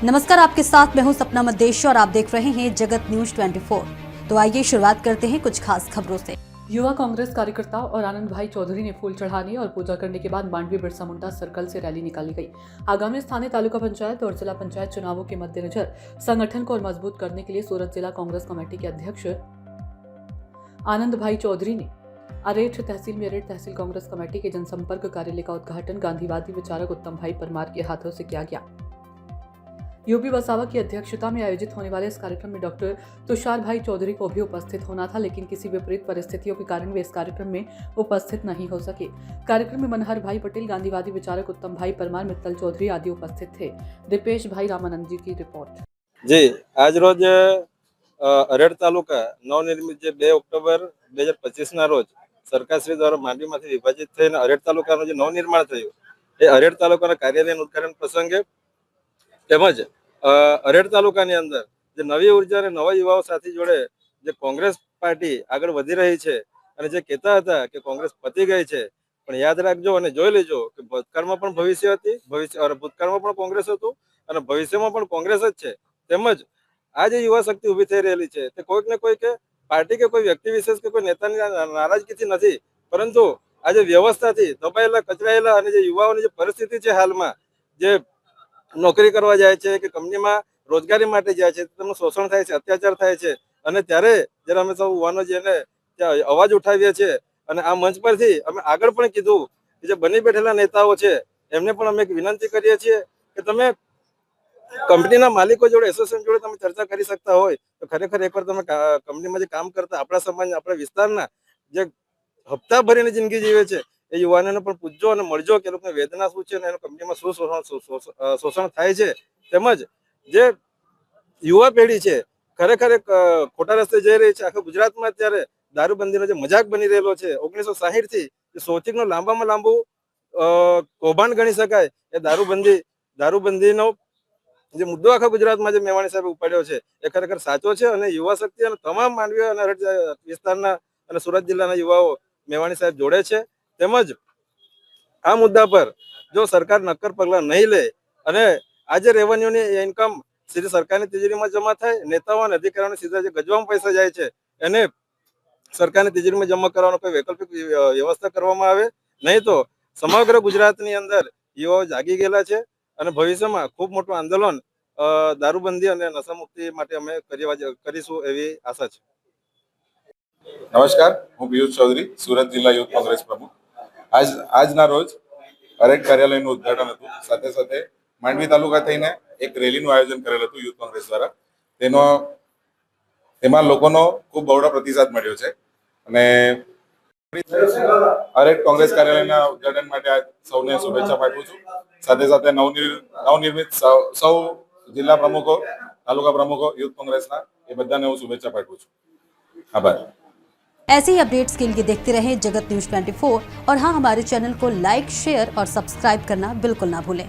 नमस्कार, आपके साथ मैं हूं सपना मदेश और आप देख रहे हैं जगत न्यूज 24। तो आइए शुरुआत करते हैं कुछ खास खबरों से। युवा कांग्रेस कार्यकर्ता और आनंद भाई चौधरी ने फूल चढ़ाने और पूजा करने के बाद मांडवी बिरसा मुंडा सर्कल से रैली निकाली गई। आगामी स्थानीय तालुका पंचायत और जिला पंचायत चुनावों के मद्देनजर संगठन को और मजबूत करने के लिए सूरत जिला कांग्रेस कमेटी के अध्यक्ष आनंद भाई चौधरी ने अरेठ तहसील में अरेठ तहसील कांग्रेस कमेटी के जनसंपर्क कार्यालय का उद्घाटन गांधीवादी विचारक उत्तम भाई परमार के हाथों से किया गया। यूपी वसावा की अध्यक्षता में आयोजित होने वाले इस कार्यक्रम में डॉक्टर तुषार भाई चौधरी को भी उपस्थित होना था, लेकिन किसी विपरीत परिस्थितियों के कारण वे इस कार्यक्रम में उपस्थित नहीं हो सके। कार्यक्रम में मनहर भाई पटेल, गांधीवादी विचारक उत्तम भाई परमार, मित्तल चौधरी आदि उपस्थित थे। दीपेश भाई रामानंद जी की रिपोर्ट। जी, आज रोज अरेड तालुका नवनिर्मित जे 2 ऑक्टोबर 2025 ना रोज सरकारश्री द्वारा માંડવીમાંથી વિભાજિત થઈને અરેડ તાલુકાનું જે નવનિર્માણ થયું એ અરેડ તાલુકાના કાર્યાલયનું ઉદ્ઘાટન પ્રસંગે તેમજ અરેડ તાલુકાની અંદર જે નવી ઉર્જા અને નવા યુવાઓ સાથે જોડે જે કોંગ્રેસ પાર્ટી આગળ વધી રહી છે અને જે કહેતા હતા કે કોંગ્રેસ પતી ગઈ છે, પણ યાદ રાખજો અને જોઈ લેજો કે ભૂતકાળમાં પણ ભવિષ્ય હતી, ભૂતકાળમાં પણ કોંગ્રેસ હતું અને ભવિષ્યમાં પણ કોંગ્રેસ જ છે। તેમજ આ જે યુવા શક્તિ ઊભી થઈ રહેલી છે તે કોઈક ને કોઈ કે પાર્ટી કે કોઈ વ્યક્તિ વિશેષ કે કોઈ નેતાની નારાજગીથી નથી, પરંતુ આ જે વ્યવસ્થાથી દબાયેલા કચરાયેલા અને જે યુવાઓની જે પરિસ્થિતિ છે હાલમાં, જે નોકરી કરવા જાય છે કે કંપનીમાં રોજગારી માટે જાય છે, તેમનું શોષણ થાય છે, અત્યાચાર થાય છે અને ત્યારે જ્યારે અમે સૌ યુવાનો જેને ત્યાં અવાજ ઉઠાવીએ છીએ અને આ મંચ પરથી અમે આગળ પણ કીધું કે જે બની બેઠેલા નેતાઓ છે એમને પણ અમે એક વિનંતી કરીએ છીએ કે તમે કંપનીના માલિકો જોડે, એસોસિએશન જોડે તમે ચર્ચા કરી શકતા હોય તો ખરેખર એકવાર તમે કંપનીમાં જે કામ કરતા આપણા સમાજના, આપણા વિસ્તારના જે હપ્તા ભરીને જિંદગી જીવે છે એ યુવાનોને પણ પૂછજો અને મળજો કે લોકોની વેદના શું છે અને એનું કંપનીમાં શું શોષણ થાય છે। તેમજ જે યુવા પેઢી છે ખરેખર એક ખોટા રસ્તે જઈ રહી છે। આખા ગુજરાતમાં અત્યારે દારૂબંધીનો જે મજાક બની રહેલો છે 1960 થી જે સૌથી લાંબામાં લાંબુ કૌભાંડ ગણી શકાય એ દારૂબંધીનો જે મુદ્દો આખા ગુજરાતમાં જે મેવાણી સાહેબે ઉપાડ્યો છે એ ખરેખર સાચો છે અને યુવા શક્તિ અને તમામ માંડવી અને અરેઠ વિસ્તારના અને સુરત જિલ્લાના યુવાઓ મેવાણી સાહેબ જોડે છે। તેમજ આ મુદ્દા પર જો સરકાર નક્કર પગલાં નહીં લે અને આ જે રેવન્યુની ઇન્કમ સીધી સરકારની તિજોરીમાં જમા થાય, નેતાઓ અને અધિકારીઓને સીધા જે ગજવામાં પૈસા જાય છે એને સરકારની તિજોરીમાં જમા કરવાનો કોઈ વૈકલ્પિક વ્યવસ્થા કરવામાં આવે, નહીં તો સમગ્ર ગુજરાતની અંદર યુવાઓ જાગી ગયેલા છે અને ભવિષ્યમાં ખૂબ મોટું આંદોલન દારૂબંધી અને નશામુક્તિ માટે અમે કરીશું એવી આશા છે। નમસ્કાર, હું પિયુષ ચૌધરી, સુરત જિલ્લા યુથ કોંગ્રેસ પ્રમુખ। આજના રોજ અરેઠ કાર્યાલયનું ઉદ્ઘાટન હતું, સાથે સાથે માંડવી તાલુકા થઈને એક રેલીનું આયોજન કરેલ હતું યુથ કોંગ્રેસ દ્વારા। તેમાં લોકોનો ખૂબ બહોળો પ્રતિસાદ મળ્યો છે અને અરેઠ કોંગ્રેસ કાર્યાલયના ઉદ્ઘાટન માટે સૌને શુભેચ્છા પાઠવું છું। સાથે સાથે નવનિર્મિત સૌ જિલ્લા પ્રમુખો, તાલુકા प्रमुखों यूथ कांग्रेस ना ये बधाने હું શુભેચ્છા પાઠવું છું। આભાર। ऐसे ही अपडेट्स के लिए देखते रहें जगत न्यूज 24 और हाँ, हमारे चैनल को लाइक, शेयर और सब्सक्राइब करना बिल्कुल ना भूलें।